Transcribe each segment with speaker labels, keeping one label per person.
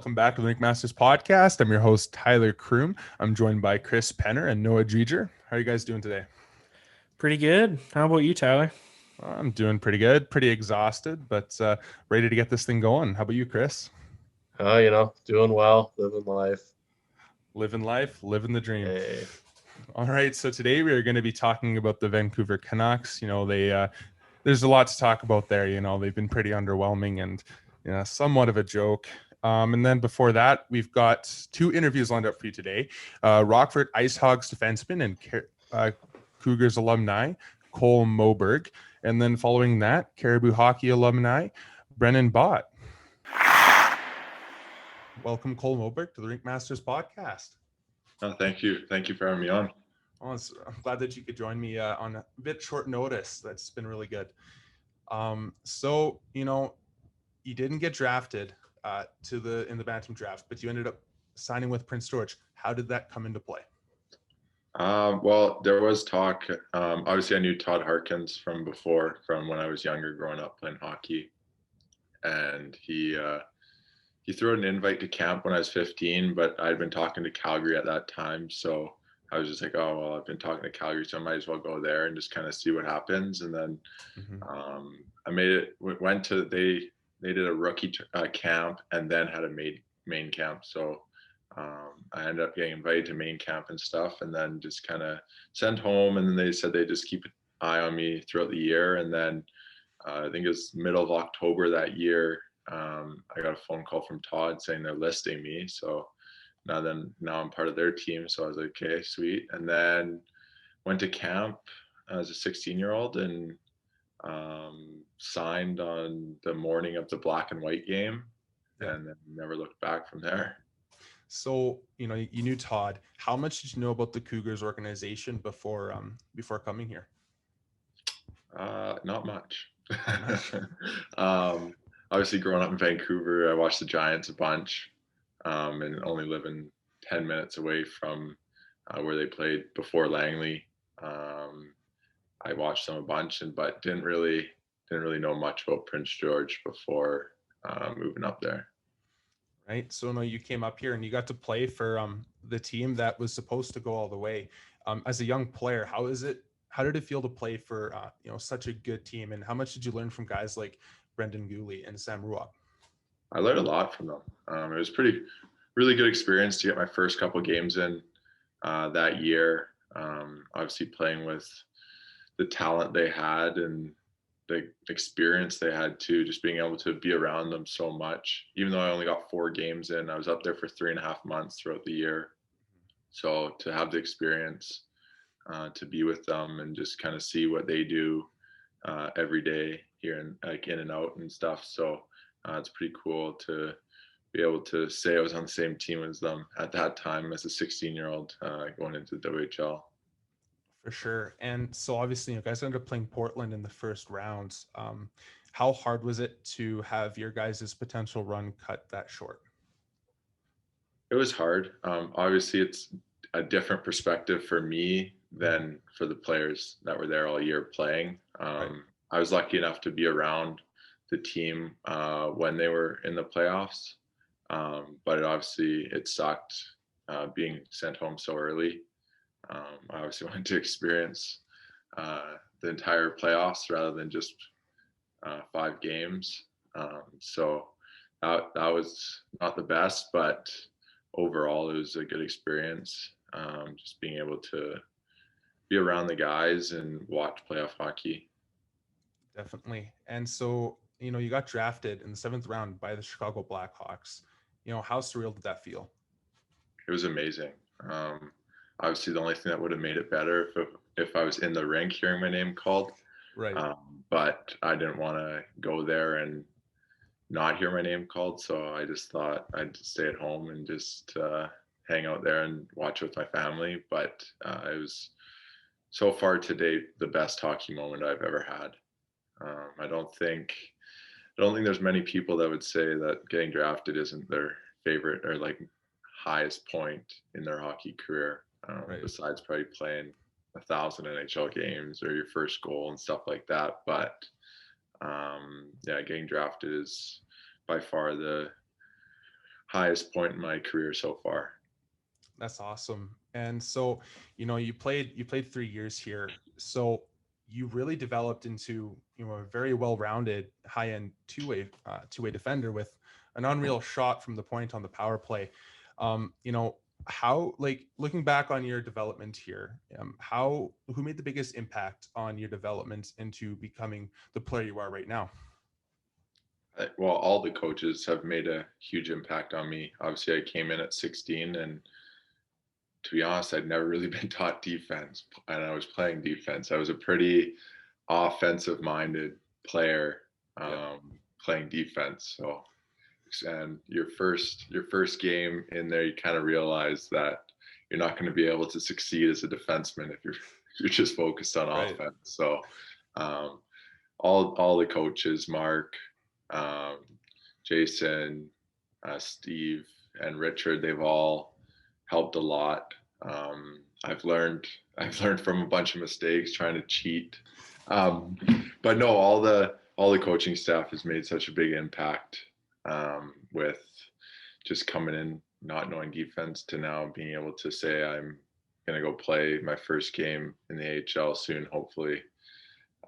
Speaker 1: Welcome back to the RinkMasters Podcast. I'm your host, Tyler Kroom. I'm joined by Chris Penner and Noah Dreger. How are you guys doing today?
Speaker 2: Pretty good. How about you, Tyler?
Speaker 1: I'm doing pretty good, pretty exhausted, but ready to get this thing going. How about you, Chris?
Speaker 3: Doing well, living life.
Speaker 1: Living life, living the dream.
Speaker 3: Hey.
Speaker 1: All right, so today we are going to be talking about the Vancouver Canucks. There's a lot to talk about there. They've been pretty underwhelming and somewhat of a joke. And then before that, we've got two interviews lined up for you today. Rockford Ice Hogs defenseman and Cougars alumni, Cole Moberg. And then following that, Caribou hockey alumni, Brennan Bott. Welcome, Cole Moberg, to the RinkMasters Podcast.
Speaker 4: Oh, thank you. Thank you for having me on.
Speaker 1: I'm glad that you could join me on a bit short notice. That's been really good. So, you didn't get drafted in the Bantam draft, but you ended up signing with Prince George. How did that come into play?
Speaker 4: Well, there was talk. Obviously, I knew Todd Harkins from before, from when I was younger, growing up playing hockey, and he threw an invite to camp when I was 15, but I'd been talking to Calgary at that time, so I was just like, oh, well, I've been talking to Calgary, so I might as well go there and just kind of see what happens. And then I they did a rookie camp and then had a main camp. So I ended up getting invited to main camp and stuff, and then just kind of sent home. And then they said they'd just keep an eye on me throughout the year. And then I think it was middle of October that year, I got a phone call from Todd saying they're listing me. So now I'm part of their team. So I was like, okay, sweet. And then went to camp as a 16-year-old and signed on the morning of the black and white game, and then never looked back from there.
Speaker 1: So, you knew Todd. How much did you know about the Cougars organization before coming here?
Speaker 4: Not much. Obviously, growing up in Vancouver, I watched the Giants a bunch, and only living 10 minutes away from where they played before Langley. I watched them a bunch, but didn't really know much about Prince George before moving up there.
Speaker 1: Right. So no, you came up here and you got to play for the team that was supposed to go all the way. As a young player, how did it feel to play for such a good team, and how much did you learn from guys like Brendan Gooley and Sam Ruopp?
Speaker 4: I learned a lot from them. It was really good experience to get my first couple games in that year. Obviously playing with the talent they had and the experience they had too, just being able to be around them so much. Even though I only got 4 games in, I was up there for 3.5 months throughout the year. So to have the experience to be with them and just kind of see what they do every day here and like in and out and stuff. So it's pretty cool to be able to say I was on the same team as them at that time as a 16-year-old going into the WHL.
Speaker 1: For sure. And so obviously, you guys ended up playing Portland in the first rounds. How hard was it to have your guys' potential run cut that short?
Speaker 4: It was hard. Obviously, it's a different perspective for me than for the players that were there all year playing.
Speaker 1: Right.
Speaker 4: I was lucky enough to be around the team when they were in the playoffs, but it sucked being sent home so early. I obviously wanted to experience the entire playoffs rather than just 5 games. So that was not the best, but overall it was a good experience. Just being able to be around the guys and watch playoff hockey.
Speaker 1: Definitely. And so, you got drafted in the 7th round by the Chicago Blackhawks. How surreal did that feel?
Speaker 4: It was amazing. Obviously, the only thing that would have made it better if I was in the rink hearing my name called.
Speaker 1: Right.
Speaker 4: But I didn't want to go there and not hear my name called, so I just thought I'd stay at home and just hang out there and watch with my family. But it was so far to date the best hockey moment I've ever had. I don't think there's many people that would say that getting drafted isn't their favorite or like highest point in their hockey career.
Speaker 1: Right.
Speaker 4: Besides probably playing 1,000 NHL games or your first goal and stuff like that. But getting drafted is by far highest point in my career so far.
Speaker 1: That's awesome. And so, you played 3 years here. So you really developed into, a very well-rounded high-end two-way defender with an unreal shot from the point on the power play. How, like, looking back on your development here, who made the biggest impact on your development into becoming the player you are right now?
Speaker 4: Well, all the coaches have made a huge impact on me. Obviously, I came in at 16, and to be honest, I'd never really been taught defense, and I was playing defense. I was a pretty offensive-minded player, playing defense. So, and your first game in there, you kind of realize that you're not going to be able to succeed as a defenseman if you're just focused on offense. So, all the coaches, Mark, Jason, Steve, and Richard, they've all helped a lot. I've learned from a bunch of mistakes trying to cheat, but no, all the coaching staff has made such a big impact, with just coming in not knowing defense to now being able to say I'm gonna go play my first game in the AHL soon, hopefully.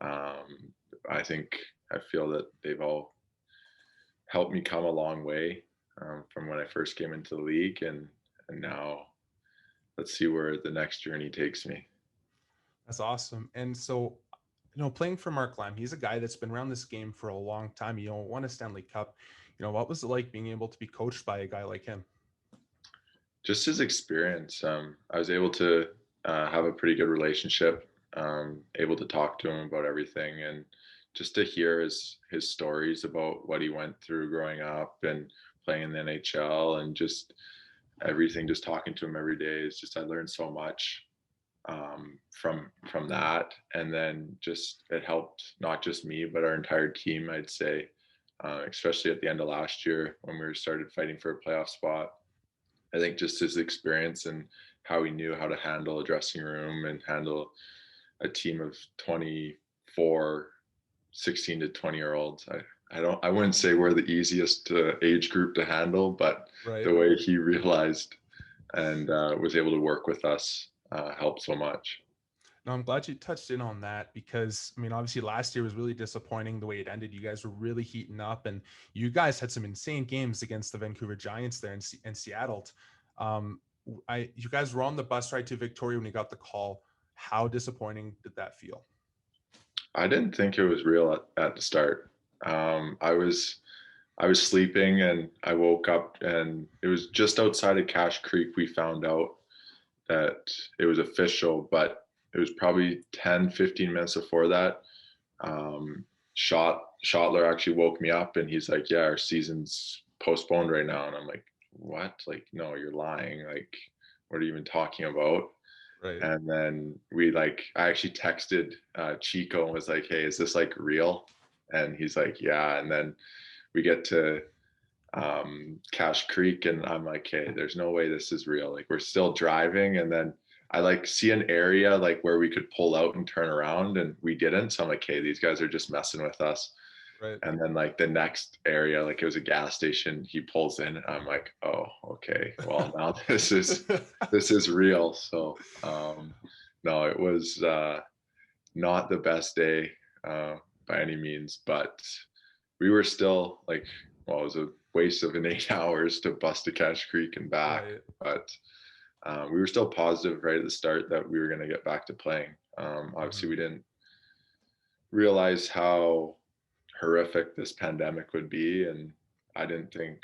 Speaker 4: I feel that they've all helped me come a long way, from when I first came into the league, and now let's see where the next journey takes me.
Speaker 1: That's awesome. And so, playing for Mark Lamb, he's a guy that's been around this game for a long time. Won a Stanley Cup. What was it like being able to be coached by a guy like him?
Speaker 4: Just his experience. I was able to have a pretty good relationship, able to talk to him about everything, and just to hear his stories about what he went through growing up and playing in the NHL, and just everything, just talking to him every day is just, I learned so much from that. And then just, it helped not just me, but our entire team, I'd say, especially at the end of last year when we started fighting for a playoff spot. I think just his experience and how he knew how to handle a dressing room and handle a team of 24, 16 to 20-year-olds. I wouldn't say we're the easiest age group to handle, but the way he realized and was able to work with us helped so much.
Speaker 1: No, I'm glad you touched in on that, because obviously last year was really disappointing the way it ended. You guys were really heating up, and you guys had some insane games against the Vancouver Giants there in Seattle. You guys were on the bus ride to Victoria when you got the call. How disappointing did that feel?
Speaker 4: I didn't think it was real at the start. I was sleeping, and I woke up, and it was just outside of Cache Creek. We found out that it was official, but it was probably 10, 15 minutes before that. Schottler actually woke me up, and he's like, yeah, our season's postponed right now. And I'm like, what? Like, no, you're lying. Like, what are you even talking about?
Speaker 1: Right.
Speaker 4: And then I actually texted Chico and was like, hey, is this like real? And he's like, yeah. And then we get to Cache Creek, and I'm like, hey, there's no way this is real. Like, we're still driving, and then I see an area like where we could pull out and turn around, and we didn't. So I'm like, hey, these guys are just messing with us.
Speaker 1: Right.
Speaker 4: And then the next area, it was a gas station, he pulls in, and I'm like, oh, okay, well, now this is real. So no, it was not the best day by any means, but we were still it was a waste of an 8 hours to bust to Cache Creek and back.
Speaker 1: Right.
Speaker 4: But we were still positive right at the start that we were going to get back to playing. Obviously, we didn't realize how horrific this pandemic would be, and I didn't think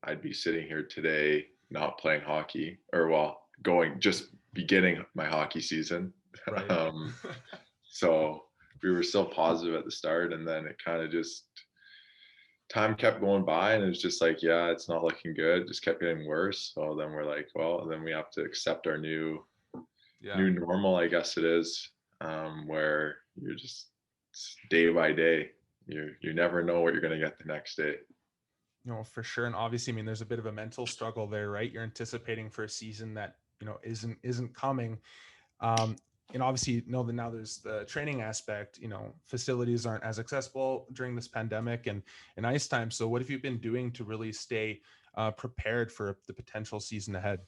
Speaker 4: I'd be sitting here today not playing hockey, or just beginning my hockey season.
Speaker 1: Right.
Speaker 4: So we were still positive at the start, and then it kind of just, time kept going by, and it was just like, yeah, it's not looking good. It just kept getting worse. So then we're like, well, then we have to accept our new normal, I guess it is, where you're just day by day. You never know what you're going to get the next day.
Speaker 1: For sure. And obviously, there's a bit of a mental struggle there, right? You're anticipating for a season that, isn't coming. And obviously, that now there's the training aspect. Facilities aren't as accessible during this pandemic and ice time. So what have you been doing to really stay prepared for the potential season ahead?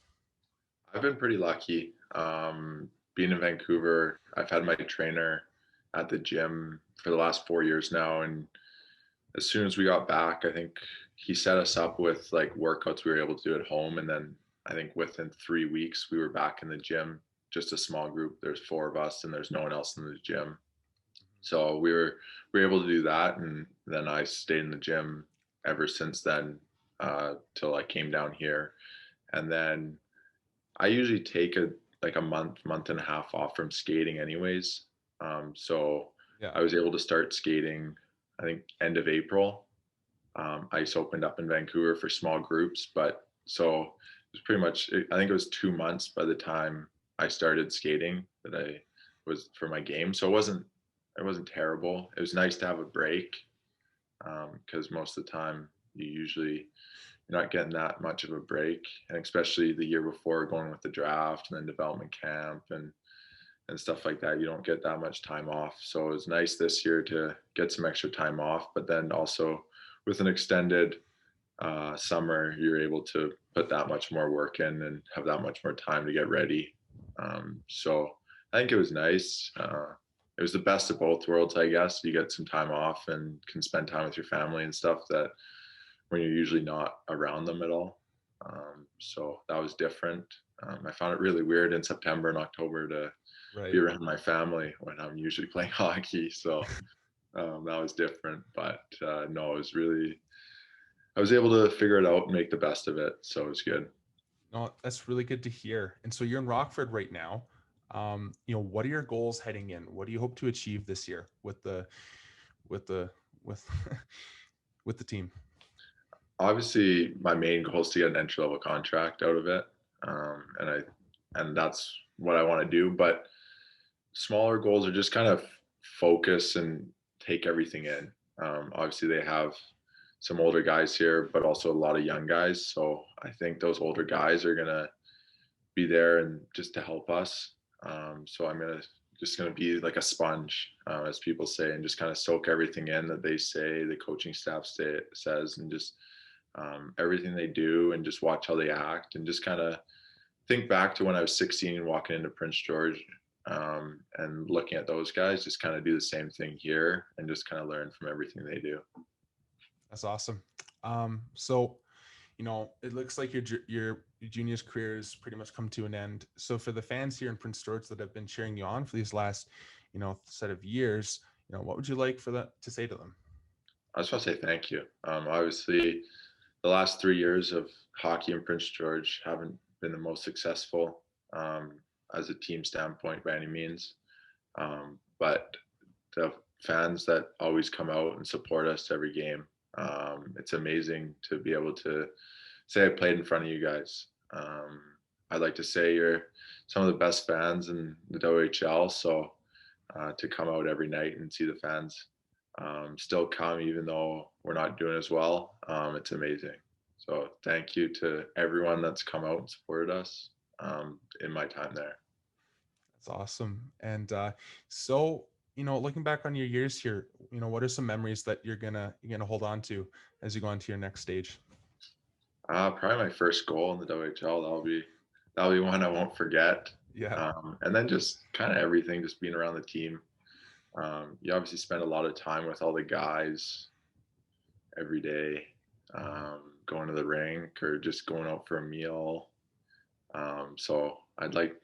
Speaker 4: I've been pretty lucky. Being in Vancouver, I've had my trainer at the gym for the last 4 years now. And as soon as we got back, I think he set us up with like workouts we were able to do at home. And then I think within 3 weeks, we were back in the gym, just a small group. There's 4 of us and there's no one else in the gym. So we were able to do that. And then I stayed in the gym ever since then, till I came down here. And then I usually take a month and a half off from skating anyways. So
Speaker 1: Yeah.
Speaker 4: I was able to start skating, I think, end of April. Ice opened up in Vancouver for small groups, but so it was pretty much, I think it was 2 months by the time I started skating that I was for my game. So it wasn't terrible. It was nice to have a break, because most of the time you're not getting that much of a break, and especially the year before going with the draft and then development camp and stuff like that, you don't get that much time off. So it was nice this year to get some extra time off, but then also with an extended summer, you're able to put that much more work in and have that much more time to get ready. So I think it was nice. It was the best of both worlds, I guess. You get some time off and can spend time with your family and stuff that when you're usually not around them at all. So that was different. I found it really weird in September and October to be around my family when I'm usually playing hockey. So that was different. But no, it was really, I was able to figure it out and make the best of it. So it was good.
Speaker 1: No, that's really good to hear. And so you're in Rockford right now. What are your goals heading in? What do you hope to achieve this year with the with the team?
Speaker 4: Obviously, my main goal is to get an entry level contract out of it, and that's what I want to do. But smaller goals are just kind of focus and take everything in. Obviously, they have some older guys here, but also a lot of young guys. So I think those older guys are gonna be there and just to help us. So I'm just gonna be like a sponge, as people say, and just kind of soak everything in that they say, the coaching staff says, and just everything they do, and just watch how they act, and just kind of think back to when I was 16 and walking into Prince George, and looking at those guys, just kind of do the same thing here and just kind of learn from everything they do.
Speaker 1: That's awesome. So, it looks like your juniors career has pretty much come to an end. So for the fans here in Prince George that have been cheering you on for these last, set of years, what would you like to say to them?
Speaker 4: I just want to say thank you. Obviously, the last 3 years of hockey in Prince George haven't been the most successful, as a team standpoint by any means. But the fans that always come out and support us every game, it's amazing to be able to say I played in front of you guys. I'd like to say you're some of the best fans in the WHL. So to come out every night and see the fans still come, even though we're not doing as well, it's amazing. So thank you to everyone that's come out and supported us in my time there.
Speaker 1: That's awesome. And so, looking back on your years here, what are some memories that you're gonna hold on to as you go on to your next stage?
Speaker 4: Probably my first goal in the WHL. That'll be one I won't forget.
Speaker 1: Yeah.
Speaker 4: And then just kind of everything, just being around the team. You obviously spend a lot of time with all the guys every day, going to the rink or just going out for a meal. So I'd like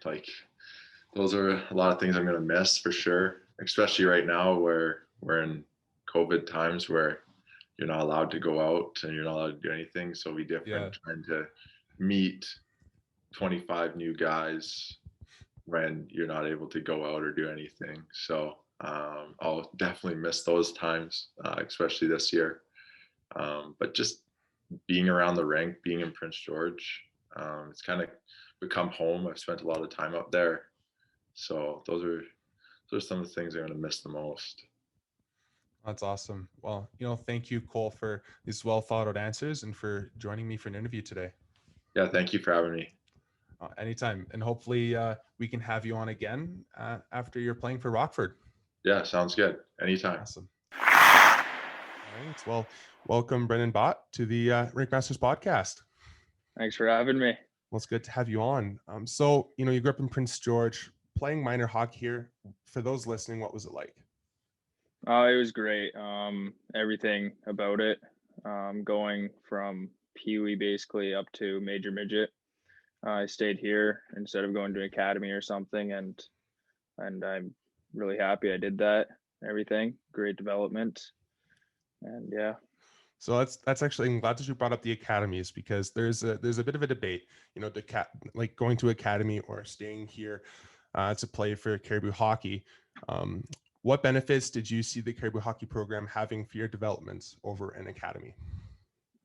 Speaker 4: those are a lot of things I'm going to miss for sure, especially right now where we're in COVID times where you're not allowed to go out and you're not allowed to do anything. So it'll be different trying to meet 25 new guys when you're not able to go out or do anything. So I'll definitely miss those times, especially this year. But just being around the rink, being in Prince George, it's kind of become home. I've spent a lot of time up there. So those are some of the things I'm going to miss the most.
Speaker 1: That's awesome. Well, thank you, Cole, for these well thought out answers and for joining me for an interview today.
Speaker 4: Yeah, thank you for having me.
Speaker 1: Anytime. And hopefully we can have you on again after you're playing for Rockford.
Speaker 4: Yeah, sounds good. Anytime.
Speaker 1: Awesome. All right. Well, welcome, Brennan Bott, to the RinkMasters Podcast.
Speaker 5: Thanks for having me.
Speaker 1: Well, it's good to have you on. So, you grew up in Prince George, playing minor hockey here. For those listening, what was it like?
Speaker 5: It was great. Everything about it, going from Pee Wee basically up to major midget. I stayed here instead of going to academy or something, and I'm really happy I did that. Everything, great development, and yeah.
Speaker 1: So that's actually, I'm glad that you brought up the academies, because there's a bit of a debate, like going to academy or staying here to play for Caribou hockey. What benefits did you see the Caribou hockey program having for your development over an academy?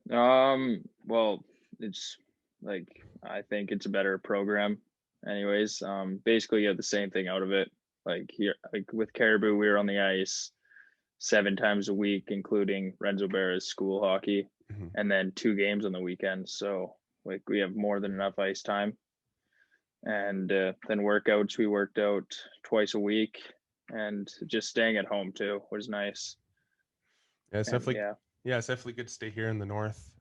Speaker 5: Well, it's like, I think it's a better program anyways. Basically you have the same thing out of it. Like here, like with Caribou, we were on the ice 7 times a week, including Renzo Berra's school hockey, and then 2 games on the weekend. So like we have more than enough ice time. And then workouts, we worked out twice a week, and just staying at home too was nice.
Speaker 1: Yeah, it's definitely good to stay here in the north.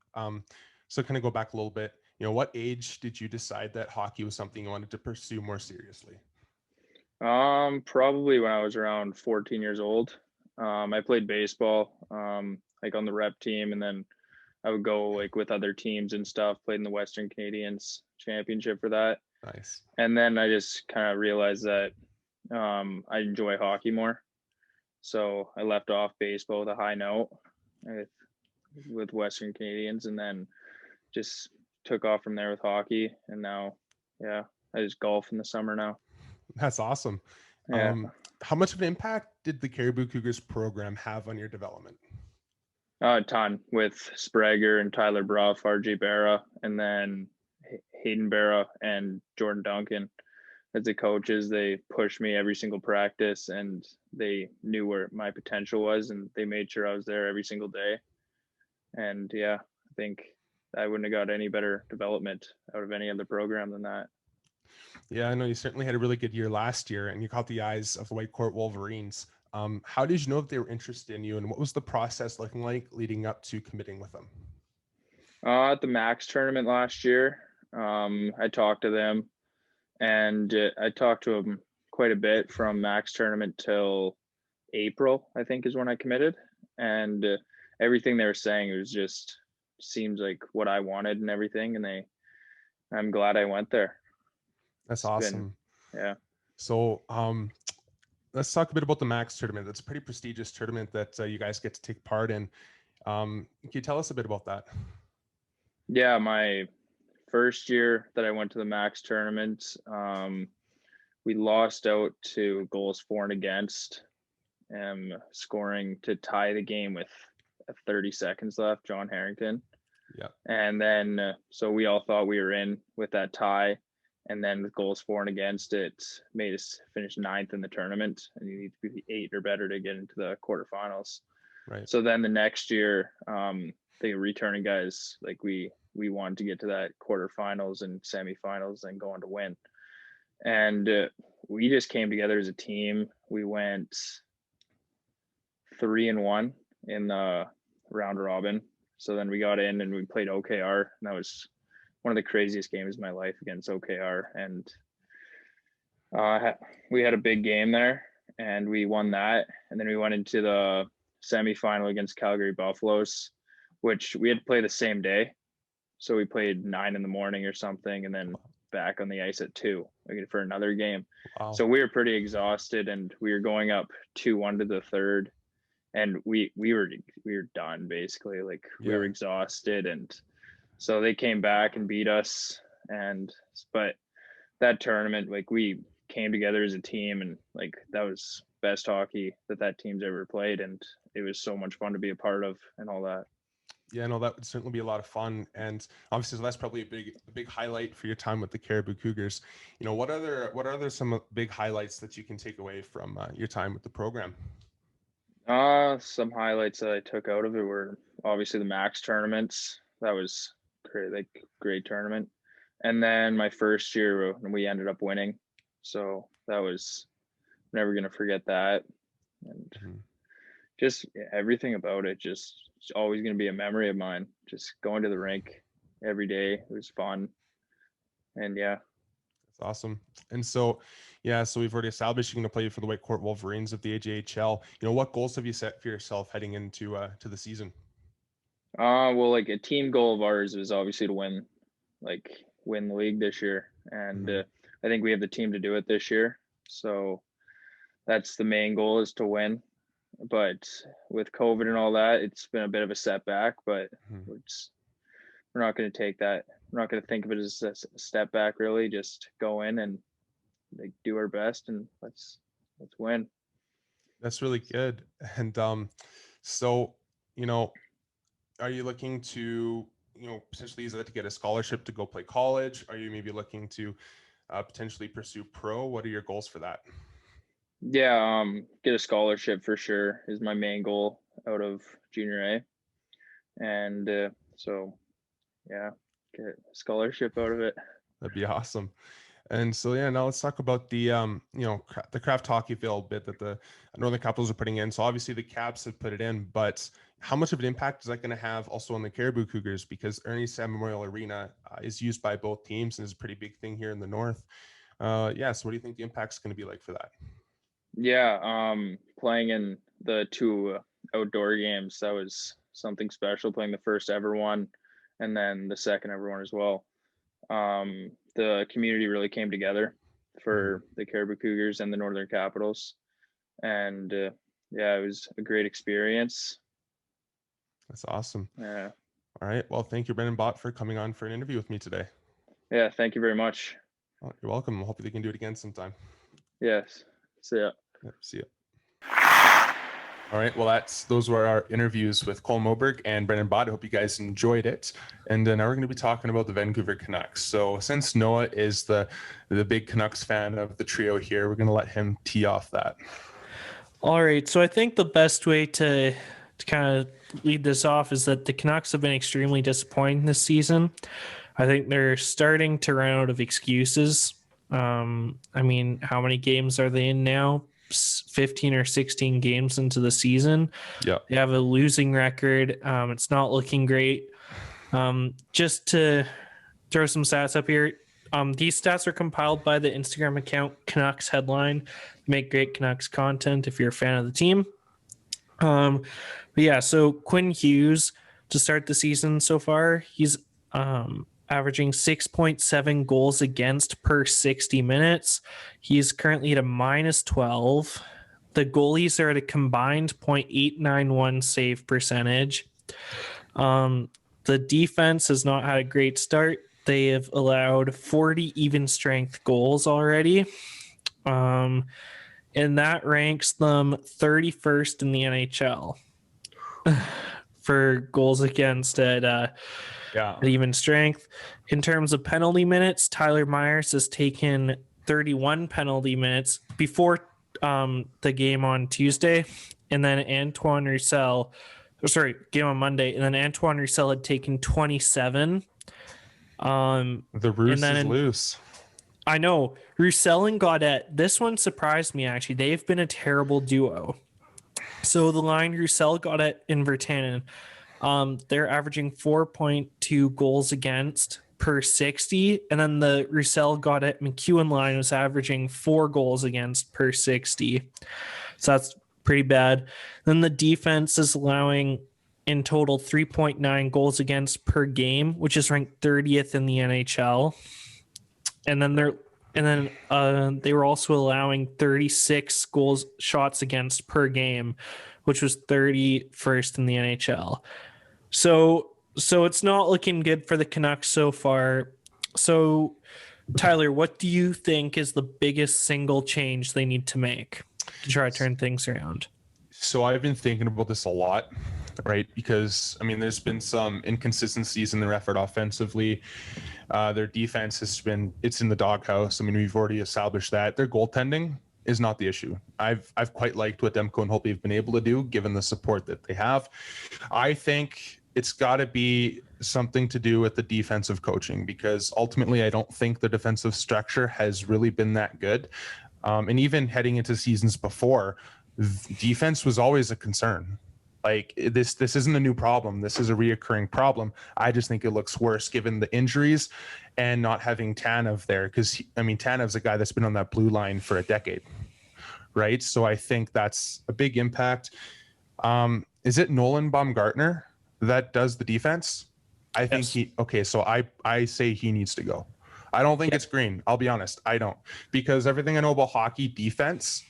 Speaker 1: So kind of go back a little bit. What age did you decide that hockey was something you wanted to pursue more seriously?
Speaker 5: Probably when I was around 14 years old. I played baseball, like on the rep team, and then I would go like with other teams and stuff, played in the Western Canadians championship for that.
Speaker 1: Nice.
Speaker 5: And then I just kind of realized that I enjoy hockey more. So I left off baseball with a high note with Western Canadians, and then just took off from there with hockey. And now, yeah, I just golf in the summer now.
Speaker 1: That's awesome.
Speaker 5: Yeah.
Speaker 1: How much of an impact did the Caribou Cougars program have on your development?
Speaker 5: A ton, with Sprager and Tyler Brough, RJ Barra, and then Hayden Barra and Jordan Duncan as the coaches. They pushed me every single practice, and they knew where my potential was, and they made sure I was there every single day. And yeah, I think I wouldn't have got any better development out of any other program than that.
Speaker 1: Yeah, I know you certainly had a really good year last year, and you caught the eyes of the Whitecourt Wolverines. How did you know that they were interested in you, and what was the process looking like leading up to committing with them?
Speaker 5: At the Max tournament last year, I talked to them, and I talked to them quite a bit from Max tournament till April, I think is when I committed. And everything they were saying, was just seems like what I wanted and everything. And I'm glad I went there.
Speaker 1: That's awesome.
Speaker 5: Yeah.
Speaker 1: So let's talk a bit about the Max tournament. That's a pretty prestigious tournament that you guys get to take part in. Can you tell us a bit about that?
Speaker 5: Yeah, my first year that I went to the Max tournament, we lost out to goals for and against, scoring to tie the game with 30 seconds left, John Harrington.
Speaker 1: Yeah.
Speaker 5: And then, so we all thought we were in with that tie. And then with goals for and against, it made us finish 9th in the tournament. And you need to be 8 or better to get into the quarterfinals.
Speaker 1: Right.
Speaker 5: So then the next year, the returning guys, like we wanted to get to that quarterfinals and semifinals and go on to win. And we just came together as a team. We went 3-1 in the round robin. So then we got in and we played OKR, and that was one of the craziest games of my life against OKR. And we had a big game there, and we won that. And then we went into the semifinal against Calgary Buffaloes, which we had to play the same day. So we played 9 in the morning or something, and then back on the ice at 2 for another game.
Speaker 1: Wow.
Speaker 5: So we were pretty exhausted, and we were going up 2-1 to the third. And we were done basically. Like we were exhausted, and so they came back and beat us. But that tournament, like we came together as a team, and like that was best hockey that team's ever played, and it was so much fun to be a part of and all that.
Speaker 1: Yeah, no, that would certainly be a lot of fun, and obviously so that's probably a big highlight for your time with the Caribou Cougars. What other some big highlights that you can take away from your time with the program?
Speaker 5: Some highlights that I took out of it were obviously the Max tournaments. That was great tournament. And then my first year we ended up winning. So that was never going to forget that. And just everything about it, just it's always going to be a memory of mine. Just going to the rink every day. It was fun. And yeah.
Speaker 1: That's awesome. And so, yeah, so we've already established you're going to play for the Whitecourt Wolverines of the AJHL. What goals have you set for yourself heading into to the season?
Speaker 5: Well, like a team goal of ours is obviously to win the league this year. And I think we have the team to do it this year. So that's the main goal, is to win. But with COVID and all that, it's been a bit of a setback, but we're not going to take that. We're not going to think of it as a step back, really. Just go in and do our best, and let's win.
Speaker 1: That's really good. And so, are you looking to, potentially use that to get a scholarship to go play college? Are you maybe looking to potentially pursue pro? What are your goals for that?
Speaker 5: Yeah, get a scholarship for sure is my main goal out of junior A. And so, yeah, get a scholarship out of it.
Speaker 1: That'd be awesome. And so, yeah, now let's talk about the, the craft hockey field bit that the Northern Capitals are putting in. So obviously the Caps have put it in, but how much of an impact is that going to have also on the Caribou Cougars? Because Ernie Sam Memorial Arena is used by both teams and is a pretty big thing here in the North. So what do you think the impact's going to be like for that?
Speaker 5: Yeah, playing in the 2 outdoor games, that was something special, playing the first ever one and then the second ever one as well. The community really came together for the Caribou Cougars and the Northern Capitals. And yeah, it was a great experience.
Speaker 1: That's awesome.
Speaker 5: Yeah.
Speaker 1: All right. Well, thank you, Brennan Bott, for coming on for an interview with me today.
Speaker 5: Yeah, thank you very much.
Speaker 1: Oh, you're welcome. Hopefully we can do it again sometime.
Speaker 5: Yes. See ya.
Speaker 1: Yep, see ya. All right. Well, those were our interviews with Cole Moberg and Brennan Bott. I hope you guys enjoyed it. And now we're going to be talking about the Vancouver Canucks. So since Noah is the big Canucks fan of the trio here, we're going to let him tee off that.
Speaker 2: All right. So I think the best way to kind of lead this off is that the Canucks have been extremely disappointing this season. I think they're starting to run out of excuses. How many games are they in now? 15 or 16 games into the season.
Speaker 1: Yeah.
Speaker 2: They have a losing record. It's not looking great. Just to throw some stats up here. These stats are compiled by the Instagram account Canucks Headline. Make great Canucks content if you're a fan of the team. But yeah, so Quinn Hughes to start the season so far, he's averaging 6.7 goals against per 60 minutes. He's currently at a -12. The goalies are at a combined .891 save percentage. The defense has not had a great start. They have allowed 40 even strength goals already. And that ranks them 31st in the NHL for goals against at even strength. In terms of penalty minutes, Tyler Myers has taken 31 penalty minutes before the game on Tuesday, and then game on Monday, and then Antoine Roussel had taken 27.
Speaker 1: The roost is loose.
Speaker 2: I know. Roussel and Gaudette, this one surprised me, actually. They've been a terrible duo. So the line Roussel, Gaudette, and Virtanen, they're averaging 4.2 goals against per 60. And then the Roussel, Gaudette, McEwen line was averaging 4 goals against per 60. So that's pretty bad. Then the defense is allowing in total 3.9 goals against per game, which is ranked 30th in the NHL. And then they were also allowing 36 shots against per game, which was 31st in the NHL. So it's not looking good for the Canucks so far. So Tyler, what do you think is the biggest single change they need to make to try to turn things around?
Speaker 1: So I've been thinking about this a lot, right? Because, there's been some inconsistencies in their effort offensively. Their defense it's in the doghouse. We've already established that. Their goaltending is not the issue. I've quite liked what Demko and Holtby have been able to do, given the support that they have. I think it's got to be something to do with the defensive coaching, because ultimately I don't think the defensive structure has really been that good. And even heading into seasons before, defense was always a concern. Like this isn't a new problem. This is a reoccurring problem. I just think it looks worse given the injuries and not having Tanev there, because Tanev's a guy that's been on that blue line for a decade, right? So I think that's a big impact. Is it Nolan Baumgartner that does the defense? I think so I say he needs to go. I don't think it's Green. I'll be honest. I don't, because everything I know about hockey defense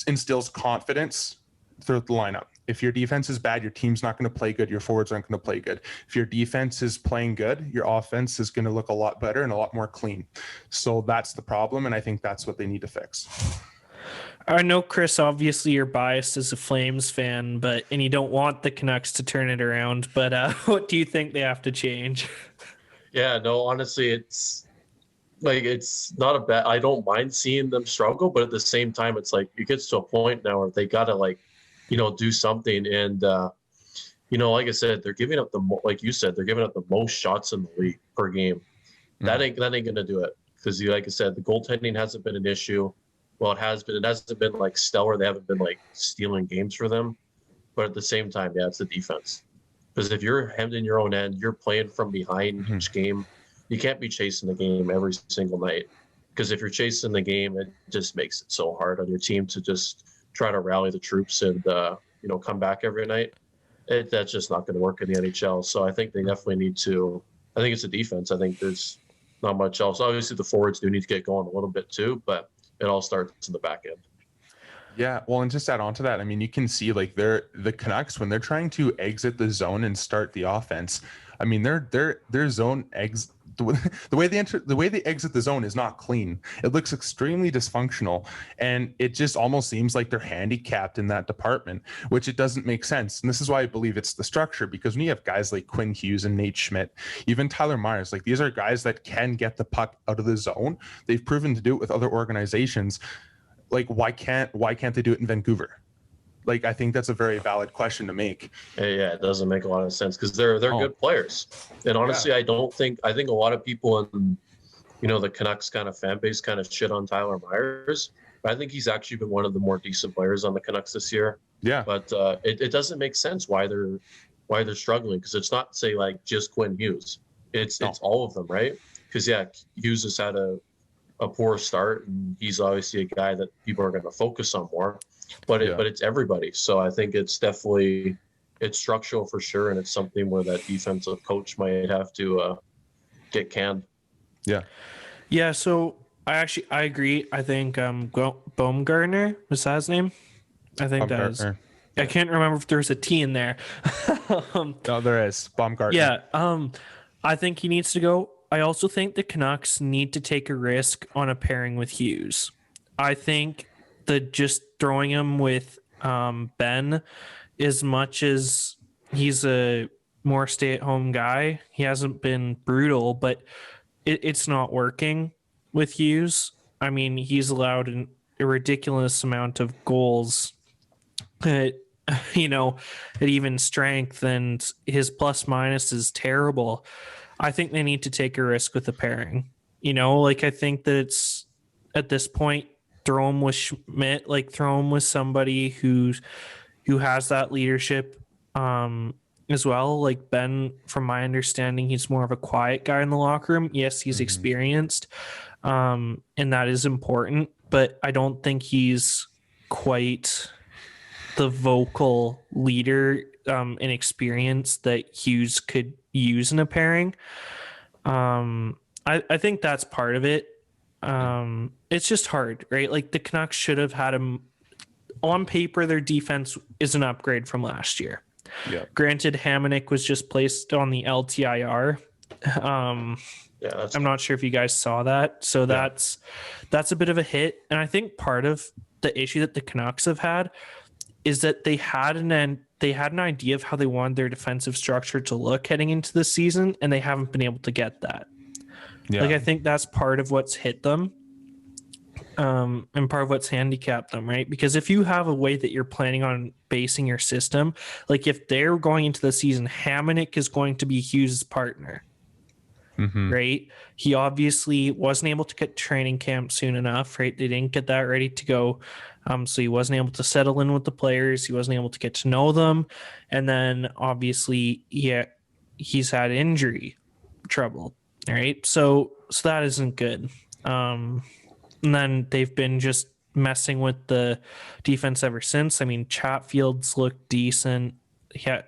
Speaker 1: instills confidence throughout the lineup. If your defense is bad, your team's not going to play good. Your forwards aren't going to play good. If your defense is playing good, your offense is going to look a lot better and a lot more clean. So that's the problem, and I think that's what they need to fix.
Speaker 2: I know, Chris, obviously you're biased as a Flames fan, and you don't want the Canucks to turn it around, but what do you think they have to change?
Speaker 3: Yeah, no, honestly, it's not a bad, I don't mind seeing them struggle, but at the same time, it's like it gets to a point now where they got to do something. And, like I said, they're giving up like you said, they're giving up the most shots in the league per game. That ain't going to do it. Because like I said, the goaltending hasn't been an issue. Well, it has been. It hasn't been like stellar. They haven't been like stealing games for them. But at the same time, yeah, it's the defense. Because if you're hemmed in your own end, you're playing from behind each game. You can't be chasing the game every single night. Because if you're chasing the game, it just makes it so hard on your team to just try to rally the troops and come back every night. That's just not going to work in the NHL. So I think they definitely need to. I think it's the defense. I think there's not much else. Obviously, the forwards do need to get going a little bit too, but it all starts in the back end.
Speaker 1: Yeah, well, and just add on to that, you can see the Canucks when they're trying to exit the zone and start the offense. Their zone eggs. The way they exit the zone is not clean. It looks extremely dysfunctional, and it just almost seems like they're handicapped in that department, which it doesn't make sense. And this is why I believe it's the structure, because when you have guys like Quinn Hughes and Nate Schmidt, even Tyler Myers, these are guys that can get the puck out of the zone. They've proven to do it with other organizations. Why can't they do it in Vancouver? I think that's a very valid question to make.
Speaker 3: Yeah, it doesn't make a lot of sense because they're good players. And honestly, I think a lot of people in the Canucks kind of fan base kind of shit on Tyler Myers. But I think he's actually been one of the more decent players on the Canucks this year.
Speaker 1: Yeah.
Speaker 3: But it doesn't make sense why they're struggling, because it's not say just Quinn Hughes. It's all of them, right? Because Hughes has had a poor start, and he's obviously a guy that people are going to focus on more. But it's everybody. So I think it's structural for sure, and it's something where that defensive coach might have to get canned.
Speaker 1: Yeah.
Speaker 2: Yeah. So I agree. I think Baumgartner, was that his name? I think that is. I can't remember if there's a T in there.
Speaker 1: No, there is. Baumgartner.
Speaker 2: Yeah. I think he needs to go. I also think the Canucks need to take a risk on a pairing with Hughes. I think that just throwing him with Ben, as much as he's a more stay-at-home guy, he hasn't been brutal, but it's not working with Hughes. He's allowed a ridiculous amount of goals at even strength, and his plus minus is terrible. I think they need to take a risk with the pairing. I think that it's at this point, throw him with Schmidt, throw him with somebody who has that leadership as well. Ben, from my understanding, he's more of a quiet guy in the locker room. Yes, he's experienced, and that is important, but I don't think he's quite the vocal leader and experience that Hughes could use in a pairing. I think that's part of it. It's just hard, right? The Canucks should have had him on paper. Their defense is an upgrade from last year.
Speaker 1: Yeah.
Speaker 2: Granted, Hamonic was just placed on the LTIR. I'm not sure if you guys saw that. So that's a bit of a hit. And I think part of the issue that the Canucks have had is that they had an idea of how they wanted their defensive structure to look heading into the season, and they haven't been able to get that. Yeah. I think that's part of what's hit them, and part of what's handicapped them, right? Because if you have a way that you're planning on basing your system, if they're going into the season, Hamonic is going to be Hughes' partner. right? He obviously wasn't able to get training camp soon enough, right? They didn't get that ready to go. So he wasn't able to settle in with the players. He wasn't able to get to know them. And then obviously, he's had injury trouble, right? So that isn't good. And then they've been just messing with the defense ever since. I mean, Chatfield's looked decent. Yeah,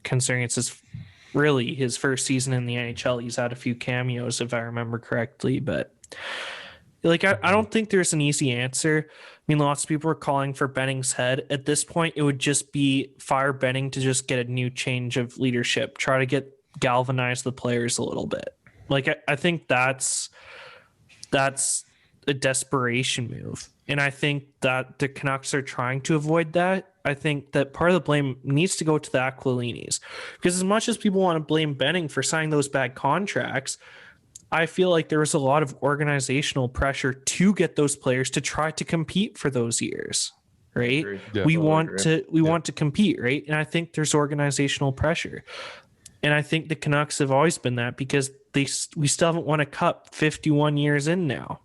Speaker 2: considering it's his first season in the NHL. He's had a few cameos, if I remember correctly, but like I don't think there's an easy answer. I mean, lots of people are calling for Benning's head. At this point, it would just be fire Benning to just get a new change of leadership, try to galvanize the players a little bit. Like I think that's a desperation move. And I think that the Canucks are trying to avoid that. I think that part of the blame needs to go to the Aquilinis. Because as much as people want to blame Benning for signing those bad contracts, I feel like there was a lot of organizational pressure to get those players to try to compete for those years, right?
Speaker 3: Yeah,
Speaker 2: we want to compete, right? And I think there's organizational pressure. And I think the Canucks have always been that because we still haven't won a cup 51 years in now,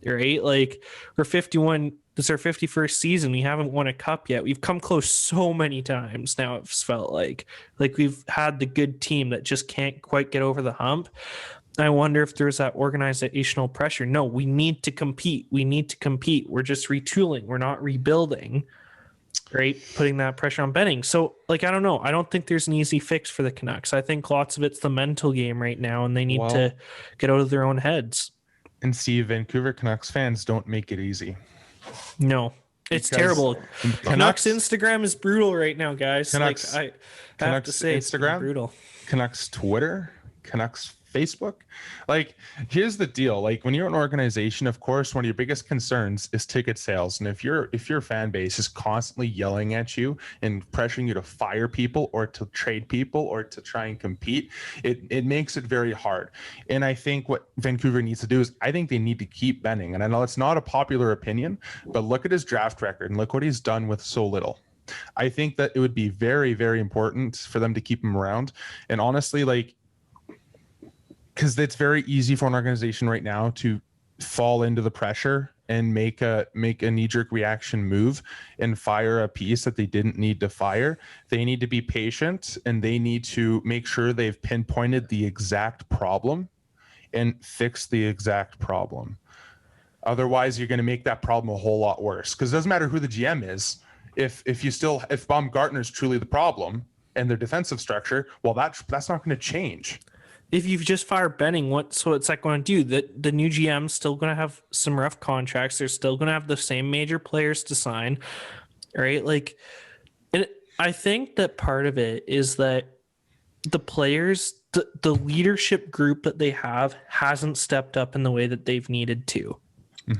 Speaker 2: right? Like we're 51. This is our 51st season. We haven't won a cup yet. We've come close so many times now. It's felt like we've had the good team that just can't quite get over the hump. I wonder if there's that organizational pressure. No, we need to compete. We're just retooling. We're not rebuilding, right? Putting that pressure on Benning. So, I don't know. I don't think there's an easy fix for the Canucks. I think lots of it's the mental game right now, and they need to get out of their own heads.
Speaker 1: And see, Vancouver Canucks fans don't make it easy.
Speaker 2: No, it's terrible. Canucks Instagram is brutal right now, guys.
Speaker 1: Canucks,
Speaker 2: I have to say,
Speaker 1: Instagram,
Speaker 2: it's brutal.
Speaker 1: Canucks Twitter, Canucks Facebook. Here's the deal. When you're an organization, of course, one of your biggest concerns is ticket sales. And if your fan base is constantly yelling at you and pressuring you to fire people or to trade people or to try and compete, it makes it very hard. And I think what Vancouver needs to do is I think they need to keep Benning. And I know it's not a popular opinion, but look at his draft record and look what he's done with so little. I think that it would be very, very important for them to keep him around. And honestly, because it's very easy for an organization right now to fall into the pressure and make a knee-jerk reaction move and fire a piece that they didn't need to fire. They need to be patient and they need to make sure they've pinpointed the exact problem and fix the exact problem. Otherwise, you're going to make that problem a whole lot worse. Because it doesn't matter who the GM is. If Baumgartner's truly the problem and their defensive structure, well, that's not going to change.
Speaker 2: If you've just fired Benning, what's that going to do? The new GM's still going to have some rough contracts. They're still going to have the same major players to sign, right? And I think that part of it is that the players, the leadership group that they have hasn't stepped up in the way that they've needed to,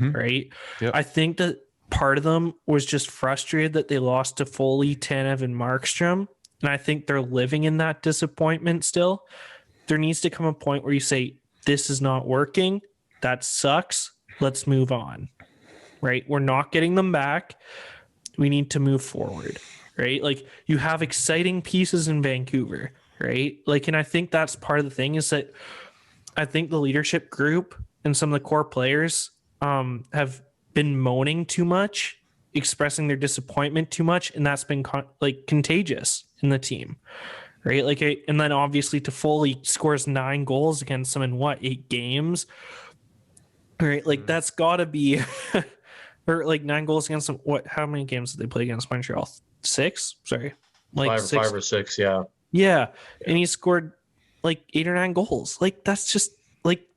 Speaker 2: right? Yep. I think that part of them was just frustrated that they lost to Foley, Tanev, and Markstrom, and I think they're living in that disappointment still. There needs to come a point where you say, this is not working. That sucks. Let's move on, right? We're not getting them back. We need to move forward, right? You have exciting pieces in Vancouver, right? And I think that's part of the thing is that I think the leadership group and some of the core players have been moaning too much, expressing their disappointment too much, and that's been contagious in the team. Right. And then obviously Toffoli scores 9 goals against them in 8 games. Right. That's gotta be or 9 goals against them. How many games did they play against Montreal? 6? Sorry.
Speaker 3: 5 or 6, yeah.
Speaker 2: Yeah. And he scored 8 or 9 goals. That's just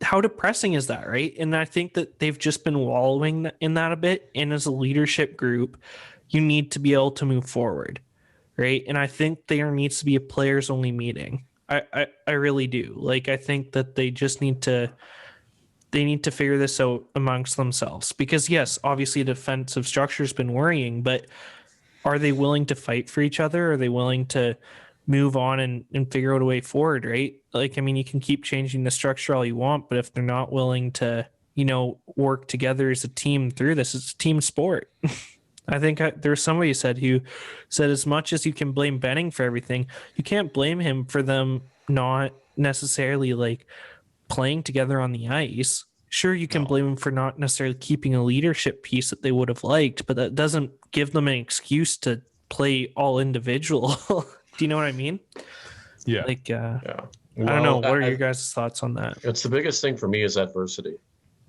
Speaker 2: how depressing is that, right? And I think that they've just been wallowing in that a bit. And as a leadership group, you need to be able to move forward. Right. And I think there needs to be a players only meeting. I really do. I think that they just need to figure this out amongst themselves because yes, obviously defensive structure has been worrying, but are they willing to fight for each other? Are they willing to move on and figure out a way forward? Right. You can keep changing the structure all you want, but if they're not willing to, work together as a team through this, it's a team sport. I think there's somebody who said as much as you can blame Benning for everything, you can't blame him for them not necessarily playing together on the ice. Sure, you can blame them for not necessarily keeping a leadership piece that they would have liked, but that doesn't give them an excuse to play all individual. Do you know what I mean?
Speaker 1: Yeah.
Speaker 2: Like,
Speaker 3: Yeah.
Speaker 2: I don't know. What are your guys' thoughts on that?
Speaker 3: It's the biggest thing for me is adversity,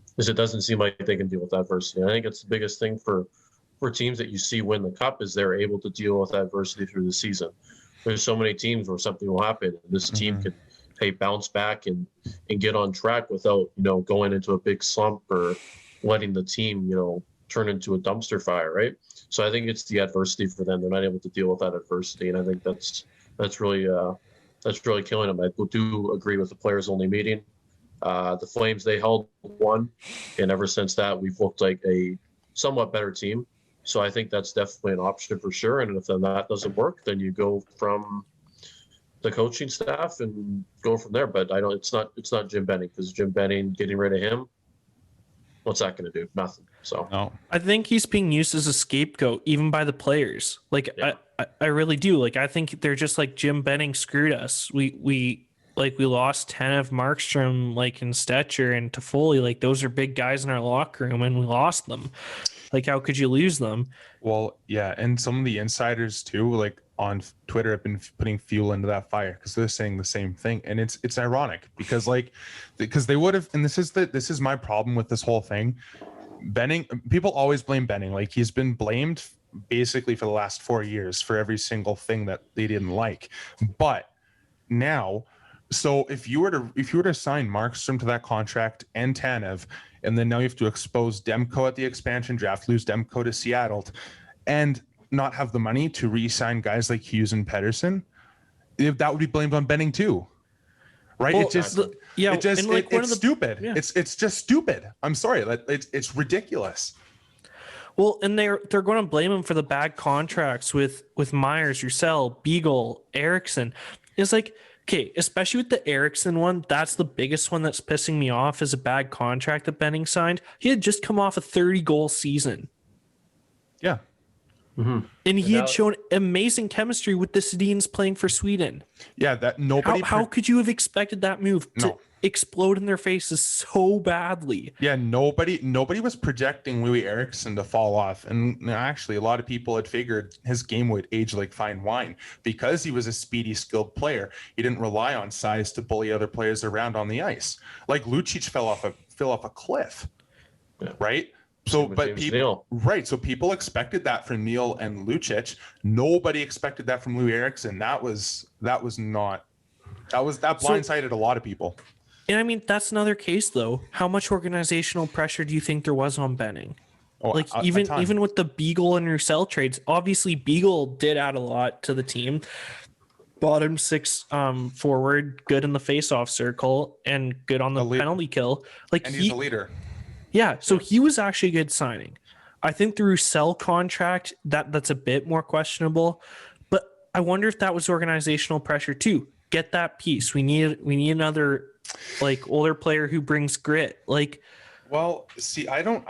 Speaker 3: because it doesn't seem like they can deal with adversity. I think it's the biggest thing for teams that you see win the cup is they're able to deal with adversity through the season. There's so many teams where something will happen and this team can bounce back and get on track without, going into a big slump or letting the team, turn into a dumpster fire, right? So I think it's the adversity for them. They're not able to deal with that adversity, and I think that's really killing them. I do agree with the players only meeting. The Flames, they held one, and ever since that, we've looked like a somewhat better team. So I think that's definitely an option for sure. And if then that doesn't work, then you go from the coaching staff and go from there. But it's not Jim Benning, because Jim Benning, getting rid of him, what's that going to do? Nothing. So
Speaker 1: No.
Speaker 2: I think he's being used as a scapegoat, even by the players. Like,
Speaker 3: Yeah.
Speaker 2: I really do. Like, I think they're just like, Jim Benning screwed us. We lost 10 of Markstrom, like, in Stetcher and Toffoli. Like, those are big guys in our locker room, and we lost them. Like, how could you lose them?
Speaker 1: Well, yeah, and some of the insiders too, like on Twitter, have been putting fuel into that fire because they're saying the same thing, and it's ironic because they would have, and this is my problem with this whole thing. Benning, people always blame Benning, like he's been blamed basically for the last 4 years for every single thing that they didn't like, but now. So if you were to sign Markstrom to that contract and Tanev, and then now you have to expose Demko at the expansion draft, lose Demko to Seattle, and not have the money to re-sign guys like Hughes and Pedersen, that would be blamed on Benning too, right?
Speaker 2: Well,
Speaker 1: it's stupid.
Speaker 2: Yeah.
Speaker 1: It's just stupid. I'm sorry, it's ridiculous.
Speaker 2: Well, and they're going to blame him for the bad contracts with Myers, Roussel, Beagle, Eriksson. It's like, okay, especially with the Eriksson one, that's the biggest one that's pissing me off, is a bad contract that Benning signed. He had just come off a 30-goal season.
Speaker 1: Yeah.
Speaker 2: And he had shown amazing chemistry with the Sedins playing for Sweden.
Speaker 1: Yeah, that nobody.
Speaker 2: How could you have expected that move to explode in their faces so badly?
Speaker 1: Yeah, nobody was projecting Louis Eriksson to fall off, and actually, a lot of people had figured his game would age like fine wine because he was a speedy, skilled player. He didn't rely on size to bully other players around on the ice. Like Lucic fell off a cliff, right? So, but people, right? So people expected that from Neil and Lucic. Nobody expected that from Louis Eriksson. That blindsided a lot of people.
Speaker 2: And I mean, that's another case, though. How much organizational pressure do you think there was on Benning? Like, even with the Beagle and Roussel trades, obviously Beagle did add a lot to the team. Bottom six forward, good in the face-off circle, and good on the penalty kill. Like,
Speaker 1: and he's a leader.
Speaker 2: Yeah, so he was actually a good signing. I think the Roussel contract, that's a bit more questionable, but I wonder if that was organizational pressure too. Get that piece. We need another, like, older player who brings grit. Like,
Speaker 1: well, see, I'm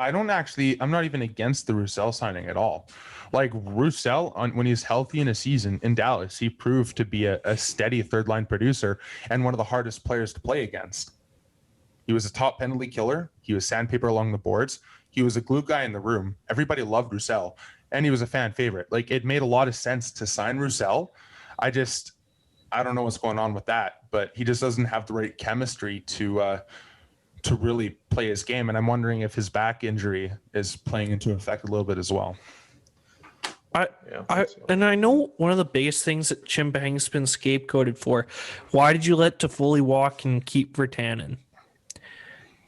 Speaker 1: not even against the Roussel signing at all. Like, Roussel, when he's healthy in a season in Dallas, he proved to be a steady third line producer and one of the hardest players to play against. He was a top penalty killer. He was sandpaper along the boards. He was a glue guy in the room. Everybody loved Roussel, and he was a fan favorite. Like, it made a lot of sense to sign Roussel. I don't know what's going on with that, but he just doesn't have the right chemistry to really play his game. And I'm wondering if his back injury is playing into effect a little bit as well.
Speaker 2: And I know one of the biggest things that Jim Benning's been scapegoated for. Why did you let Toffoli walk and keep Virtanen?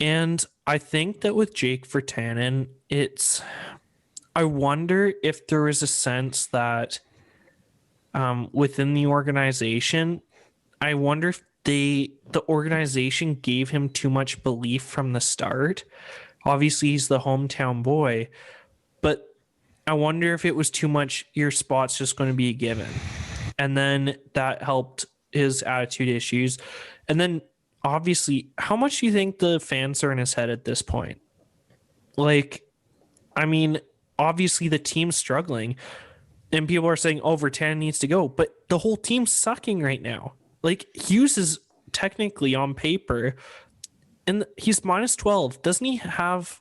Speaker 2: And I think that with Jake Virtanen, I wonder if there was a sense that within the organization, I wonder if the organization gave him too much belief from the start. Obviously, he's the hometown boy, but I wonder if it was too much, your spot's just going to be a given. And then that helped his attitude issues. And then, obviously, how much do you think the fans are in his head at this point? Like, I mean, obviously the team's struggling and people are saying, oh, Virtanen needs to go, but the whole team's sucking right now. Like, Hughes is technically on paper and he's minus 12. Doesn't he have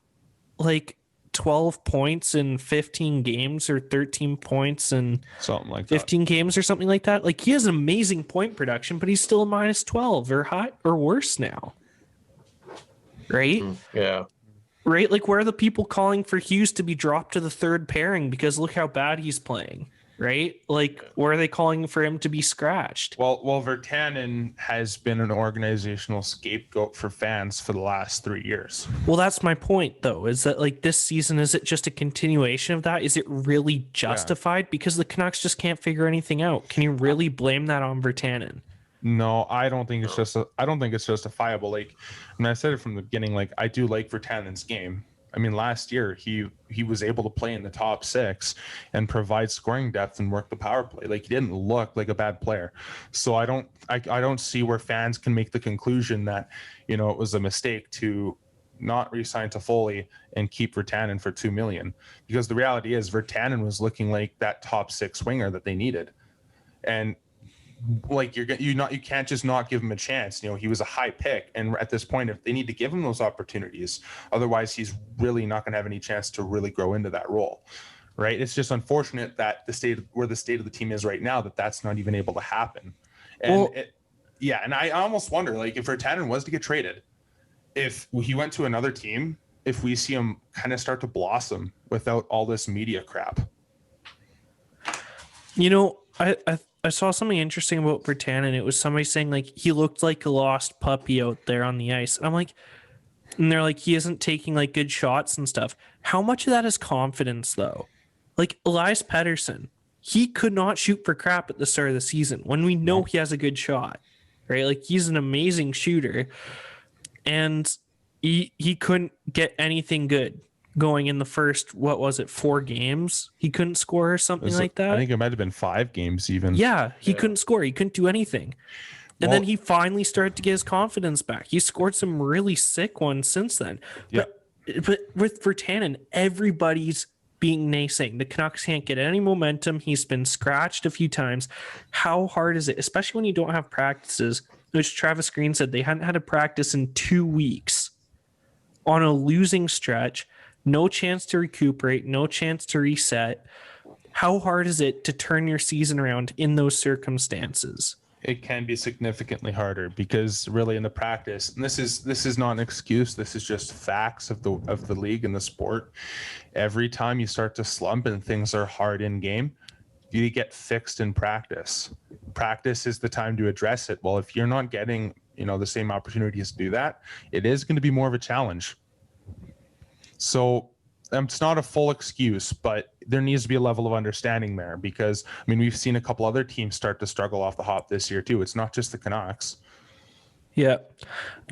Speaker 2: like 12 points in 15 games or 13 points in
Speaker 1: something like
Speaker 2: 15 games or something like that? Like, he has an amazing point production, but he's still a minus 12 or high or worse now. Right?
Speaker 3: Yeah.
Speaker 2: Right? Like, where are the people calling for Hughes to be dropped to the third pairing because look how bad he's playing? Right? Like, where are they calling for him to be scratched?
Speaker 1: Well, Virtanen has been an organizational scapegoat for fans for the last 3 years.
Speaker 2: Well, that's my point, though, is that like this season, is it just a continuation of that? Is it really justified? Because the Canucks just can't figure anything out. Can you really blame that on Virtanen?
Speaker 1: No, I don't think it's justifiable. Like, and I said it from the beginning, like, I do like Virtanen's game. I mean, last year he was able to play in the top 6 and provide scoring depth and work the power play. Like, he didn't look like a bad player. So I don't see where fans can make the conclusion that, you know, it was a mistake to not re-sign Toffoli and keep Virtanen for $2 million, because the reality is Virtanen was looking like that top 6 winger that they needed. And like, you can't just not give him a chance. You know, he was a high pick, and at this point, if they need to give him those opportunities, otherwise he's really not going to have any chance to really grow into that role, right? It's just unfortunate that the state of the team is right now, that's not even able to happen. And and I almost wonder, like, if Virtanen was to get traded, if he went to another team, if we see him kind of start to blossom without all this media crap.
Speaker 2: You know, I saw something interesting about Virtanen. It was somebody saying, like, he looked like a lost puppy out there on the ice. I'm like, and they're like, he isn't taking like good shots and stuff. How much of that is confidence, though? Like, Elias Pettersson, he could not shoot for crap at the start of the season when we know he has a good shot, right? Like, he's an amazing shooter, and he couldn't get anything good going in the first, 4 games? He couldn't score or something like that.
Speaker 1: I think it might have been 5 games even.
Speaker 2: Yeah, he couldn't score. He couldn't do anything. And then he finally started to get his confidence back. He scored some really sick ones since then.
Speaker 1: Yeah.
Speaker 2: But with Virtanen, everybody's being naysaying. The Canucks can't get any momentum. He's been scratched a few times. How hard is it, especially when you don't have practices, which Travis Green said they hadn't had a practice in 2 weeks on a losing stretch. No chance to recuperate, no chance to reset. How hard is it to turn your season around in those circumstances?
Speaker 1: It can be significantly harder, because really in the practice, and this is not an excuse, this is just facts of the league and the sport. Every time you start to slump and things are hard in game, you get fixed in practice. Practice is the time to address it. Well, if you're not getting, you know, the same opportunities to do that, it is going to be more of a challenge. So it's not a full excuse, but there needs to be a level of understanding there, because, I mean, we've seen a couple other teams start to struggle off the hop this year too. It's not just the Canucks.
Speaker 2: Yeah.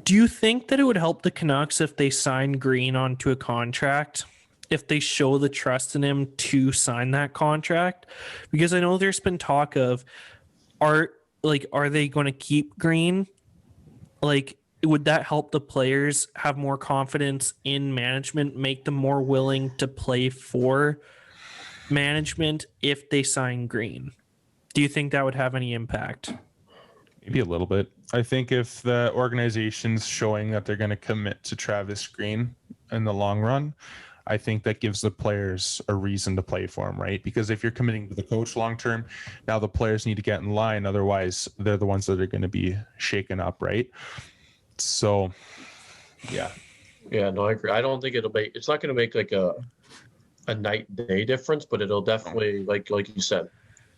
Speaker 2: Do you think that it would help the Canucks if they sign Green onto a contract, if they show the trust in him to sign that contract? Because I know there's been talk of, are they going to keep Green? Like, would that help the players have more confidence in management, make them more willing to play for management if they sign Green? Do you think that would have any impact?
Speaker 1: Maybe a little bit. I think if the organization's showing that they're going to commit to Travis Green in the long run, I think that gives the players a reason to play for him, right? Because if you're committing to the coach long term, now the players need to get in line. Otherwise, they're the ones that are going to be shaken up, right? So, yeah.
Speaker 3: Yeah, no, I agree. I don't think it's not going to make like a night day difference, but it'll definitely, like you said,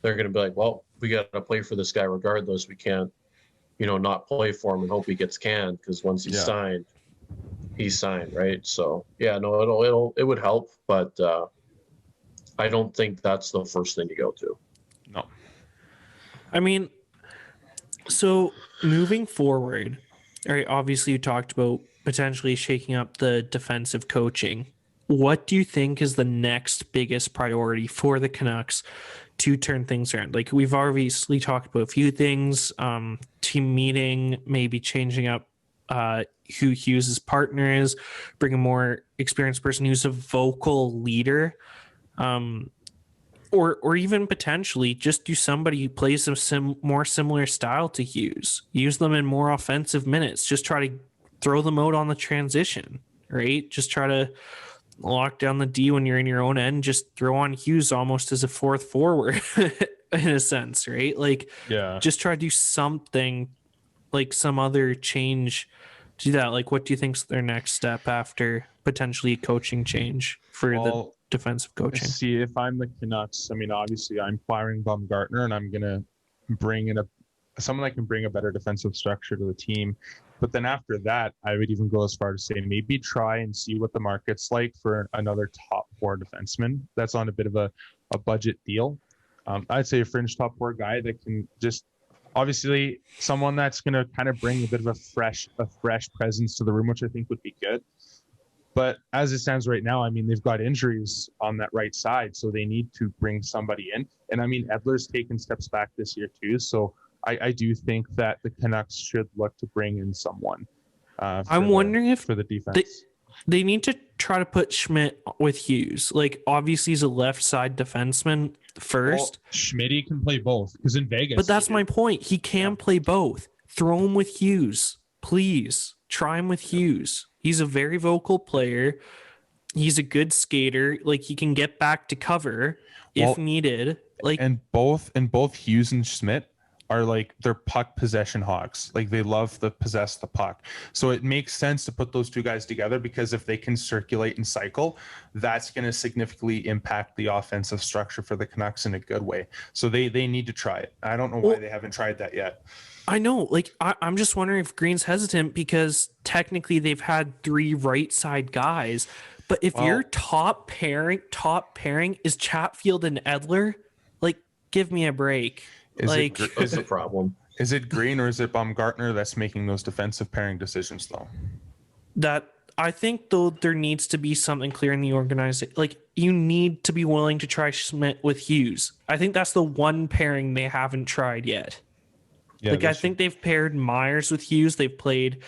Speaker 3: they're going to be like, well, we got to play for this guy regardless. We can't, not play for him and hope he gets canned, because once he's signed, right? So yeah, no, it would help, but I don't think that's the first thing to go to.
Speaker 1: No.
Speaker 2: I mean, so moving forward, all right, obviously you talked about potentially shaking up the defensive coaching. What do you think is the next biggest priority for the Canucks to turn things around? Like, we've obviously talked about a few things, team meeting, maybe changing up who Hughes' partner is, bring a more experienced person who's a vocal leader, or even potentially just do somebody who plays a more similar style to Hughes. Use them in more offensive minutes. Just try to throw them out on the transition, right? Just try to lock down the D when you're in your own end. Just throw on Hughes almost as a fourth forward in a sense, right? Like, just try to do something, like some other change to that. Like, what do you think's their next step after potentially a coaching change for the defensive coaching?
Speaker 1: See, if I'm the Canucks, I mean, obviously I'm firing Baumgartner and I'm going to bring in someone that can bring a better defensive structure to the team. But then after that, I would even go as far to say maybe try and see what the market's like for another top 4 defenseman that's on a bit of a budget deal. I'd say a fringe top 4 guy that can just, obviously someone that's going to kind of bring a bit of a fresh presence to the room, which I think would be good. But as it stands right now, I mean, they've got injuries on that right side, so they need to bring somebody in. And I mean, Edler's taken steps back this year too, so I do think that the Canucks should look to bring in someone.
Speaker 2: I'm wondering if
Speaker 1: for the defense,
Speaker 2: they need to try to put Schmidt with Hughes. Like, obviously he's a left side defenseman first.
Speaker 1: Well, Schmidt can play both because in Vegas.
Speaker 2: But that's my point. He can play both. Throw him with Hughes, please. Try him with Hughes. He's a very vocal player. He's a good skater. Like, he can get back to cover if needed. Like,
Speaker 1: and both Hughes and Schmidt are like, they're puck possession hogs. Like, they love to possess the puck. So it makes sense to put those two guys together, because if they can circulate and cycle, that's going to significantly impact the offensive structure for the Canucks in a good way. So they need to try it. I don't know why they haven't tried that yet.
Speaker 2: I know. Like, I'm just wondering if Green's hesitant because technically they've had 3 right side guys. But if your top pairing is Chatfield and Edler, like, give me a break.
Speaker 3: Is the problem?
Speaker 1: Is it Green or is it Baumgartner that's making those defensive pairing decisions, though?
Speaker 2: That I think, though, there needs to be something clear in the organization. Like, you need to be willing to try Schmidt with Hughes. I think that's the one pairing they haven't tried yet. Yeah, like, I think they've paired Myers with Hughes. They've played,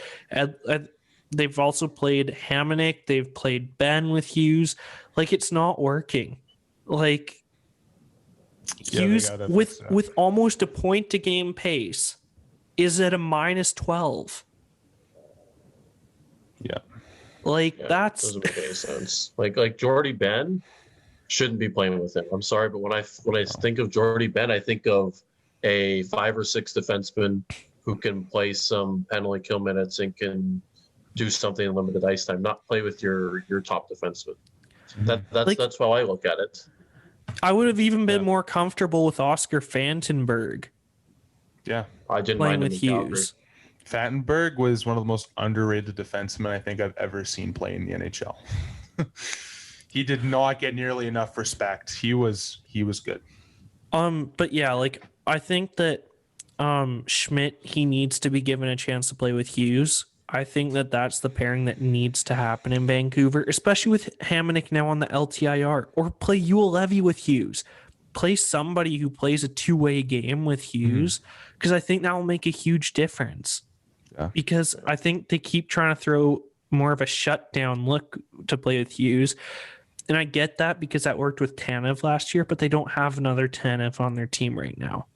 Speaker 2: they've also played Hamonic. They've played Ben with Hughes. Like, it's not working. Like, Hughes with almost a point to game pace is at a -12.
Speaker 1: Yeah.
Speaker 2: Like, that's
Speaker 3: doesn't make any sense. Like Jordy Ben shouldn't be playing with him. I'm sorry, but when I think of Jordy Ben, I think of a 5 or 6 defenseman who can play some penalty kill minutes and can do something in limited ice time, not play with your top defenseman. That's how I look at it.
Speaker 2: I would have even been more comfortable with Oscar Fantenberg.
Speaker 1: Yeah.
Speaker 3: I didn't
Speaker 2: playing
Speaker 3: mind
Speaker 2: with Hughes.
Speaker 1: Fantenberg was one of the most underrated defensemen I think I've ever seen play in the NHL. He did not get nearly enough respect. He was good.
Speaker 2: But yeah, like, I think that Schmidt, he needs to be given a chance to play with Hughes. I think that that's the pairing that needs to happen in Vancouver, especially with Hamonic now on the LTIR, or play Yule Levy with Hughes. Play somebody who plays a two-way game with Hughes, because I think that will make a huge difference. Yeah. Because I think they keep trying to throw more of a shutdown look to play with Hughes. And I get that because that worked with Tanev last year, but they don't have another Tanev on their team right now.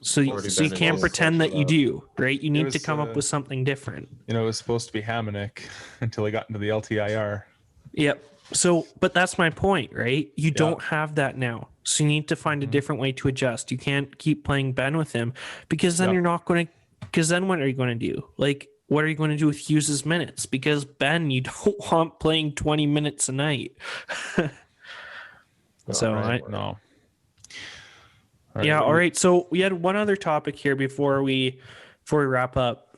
Speaker 2: So you can't pretend that you do, right? You need to come up with something different.
Speaker 1: It was supposed to be Hamonic until he got into the LTIR.
Speaker 2: Yep. So, but that's my point, right? You don't have that now. So you need to find a different way to adjust. You can't keep playing Ben with him, because then you're not going to, because then what are you going to do? Like, what are you going to do with Hughes' minutes? Because Ben, you don't want playing 20 minutes a night.
Speaker 1: No.
Speaker 2: All right. So we had one other topic here before we wrap up.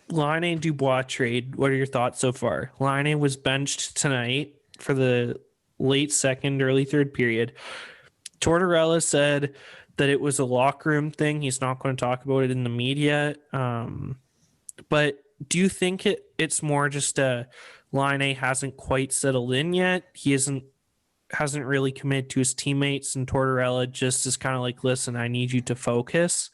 Speaker 2: Laine Dubois trade. What are your thoughts so far? Laine was benched tonight for the late second, early third period. Tortorella said that it was a locker room thing. He's not going to talk about it in the media. But do you think it's more just Laine hasn't quite settled in yet? He hasn't really committed to his teammates, and Tortorella just is kind of like, listen, I need you to focus.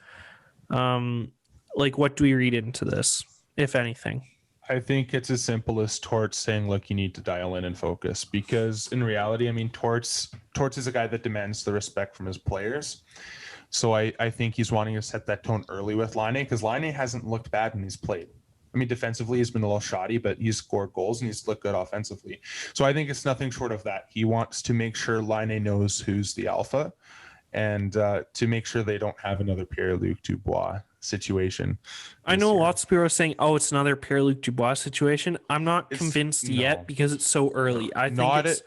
Speaker 2: Like, what do we read into this, if anything?
Speaker 1: I think it's as simple as Torts saying, look, you need to dial in and focus, because in reality, I mean, Torts is a guy that demands the respect from his players. So I think he's wanting to set that tone early with Laine, because Laine hasn't looked bad when he's played. I mean, defensively, he's been a little shoddy, but he's scored goals and he's looked good offensively. So I think it's nothing short of that. He wants to make sure Laine knows who's the alpha, and to make sure they don't have another Pierre-Luc Dubois situation.
Speaker 2: I know lots of people are saying, "Oh, it's another Pierre-Luc Dubois situation." I'm not convinced yet because it's so early. I think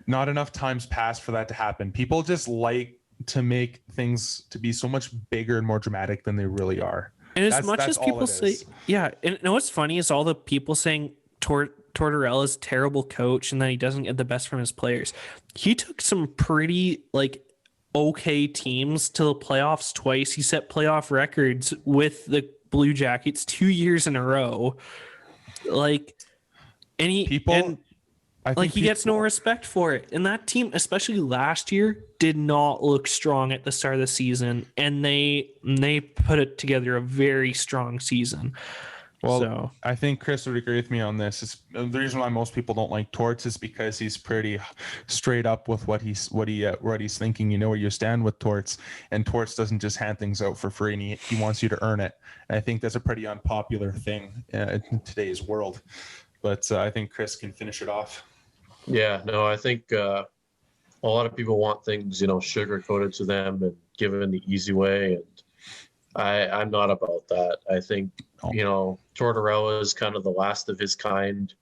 Speaker 1: not enough times passed for that to happen. People just like to make things to be so much bigger and more dramatic than they really are.
Speaker 2: And as much as people say, yeah, and what's funny is all the people saying Tortorella's a terrible coach and that he doesn't get the best from his players. He took some pretty okay teams to the playoffs twice. He set playoff records with the Blue Jackets 2 years in a row. He gets no respect for it. And that team, especially last year, did not look strong at the start of the season. And they put it together a very strong season.
Speaker 1: Well,
Speaker 2: so
Speaker 1: I think Chris would agree with me on this. It's the reason why most people don't like Torts is because he's pretty straight up with what he's thinking. You know where you stand with Torts, and Torts doesn't just hand things out for free, and he wants you to earn it. And I think that's a pretty unpopular thing in today's world. But I think Chris can finish it off.
Speaker 3: Yeah, no, I think a lot of people want things, sugar coated to them and given the easy way, and I'm not about that. I think Tortorella is kind of the last of his kind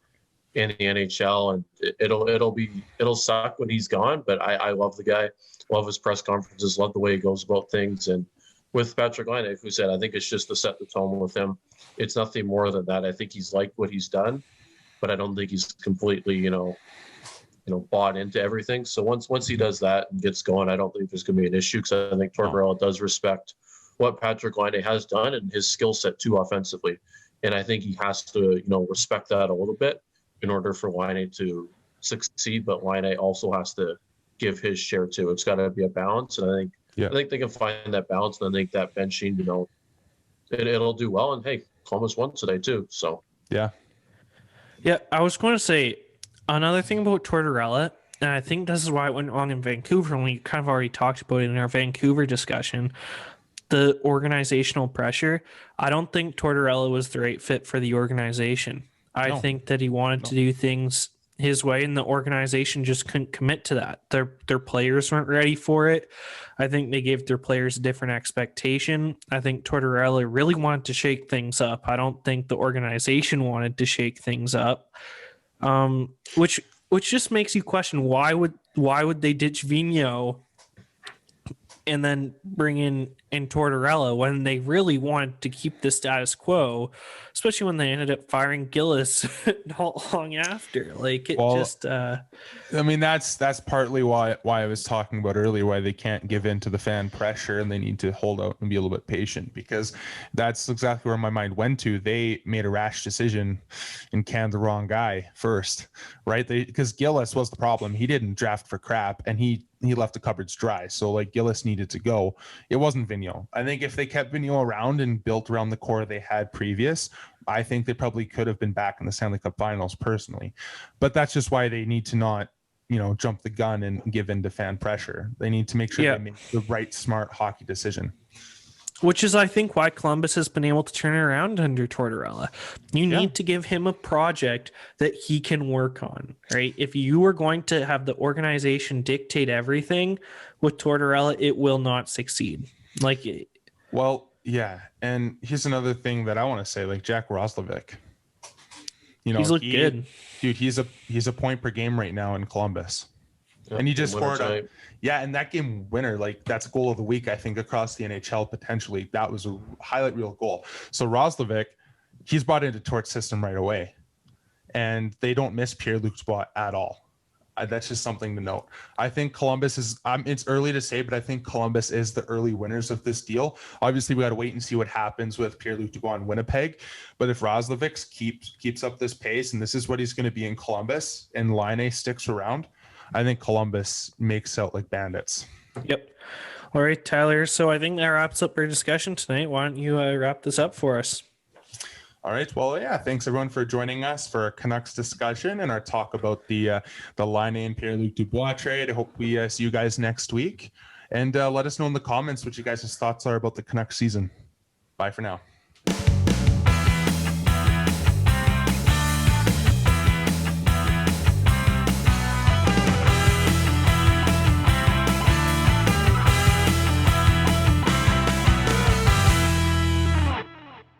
Speaker 3: in the NHL, and it'll suck when he's gone. But I love the guy, love his press conferences, love the way he goes about things. And with Patrick Laine, who said, I think it's just to set the tone with him. It's nothing more than that. I think he's liked what he's done, but I don't think he's completely bought into everything. So once he does that and gets going, I don't think there's going to be an issue, because I think Tortorella does respect what Patrick Laine has done and his skill set too offensively. And I think he has to, respect that a little bit in order for Laine to succeed. But Laine also has to give his share too. It's got to be a balance. And I think they can find that balance. And I think that benching, it'll do well. And hey, Columbus won today too. So
Speaker 2: yeah, I was going to say another thing about Tortorella, and I think this is why it went wrong in Vancouver, and we kind of already talked about it in our Vancouver discussion. The organizational pressure. I don't think Tortorella was the right fit for the organization. I think that he wanted to do things his way, and the organization just couldn't commit to that. Their players weren't ready for it. I think they gave their players a different expectation. I think Tortorella really wanted to shake things up. I don't think the organization wanted to shake things up. Which just makes you question why would they ditch Vigneault and then bring in Tortorella when they really wanted to keep the status quo, especially when they ended up firing Gillis not long after.
Speaker 1: I mean, that's partly why I was talking about earlier, why they can't give in to the fan pressure and they need to hold out and be a little bit patient, because that's exactly where my mind went to. They made a rash decision and canned the wrong guy first, right? Because Gillis was the problem. He didn't draft for crap, and he left the cupboards dry. So Gillis needed to go. It wasn't Vigneault. I think if they kept Vigneault around and built around the core they had previous, I think they probably could have been back in the Stanley Cup Finals personally. But that's just why they need to not, jump the gun and give in to fan pressure. They need to make sure they make the right, smart hockey decision.
Speaker 2: Which is, I think, why Columbus has been able to turn it around under Tortorella. You need to give him a project that he can work on, right? If you are going to have the organization dictate everything with Tortorella, it will not succeed.
Speaker 1: Well, yeah. And here's another thing that I want to say, Jack Roslovic.
Speaker 2: He's looked good.
Speaker 1: Dude, he's a point per game right now in Columbus. Yep, and he just scored and that game winner, that's goal of the week, I think, across the NHL potentially. That was a highlight reel goal. So Roslovic, he's brought into Tort's system right away, and they don't miss Pierre-Luc Dubois at all. That's just something to note. I think Columbus is, it's early to say, but I think Columbus is the early winners of this deal. Obviously, we got to wait and see what happens with Pierre-Luc Dubois in Winnipeg. But if Roslovic keeps up this pace, and this is what he's going to be in Columbus, and Laine sticks around, I think Columbus makes out like bandits.
Speaker 2: Yep. All right, Tyler. So I think that wraps up our discussion tonight. Why don't you wrap this up for us?
Speaker 1: All right. Well, yeah. Thanks everyone for joining us for our Canucks discussion and our talk about the Laine and Pierre-Luc Dubois trade. I hope we see you guys next week, and let us know in the comments what you guys' thoughts are about the Canucks season. Bye for now.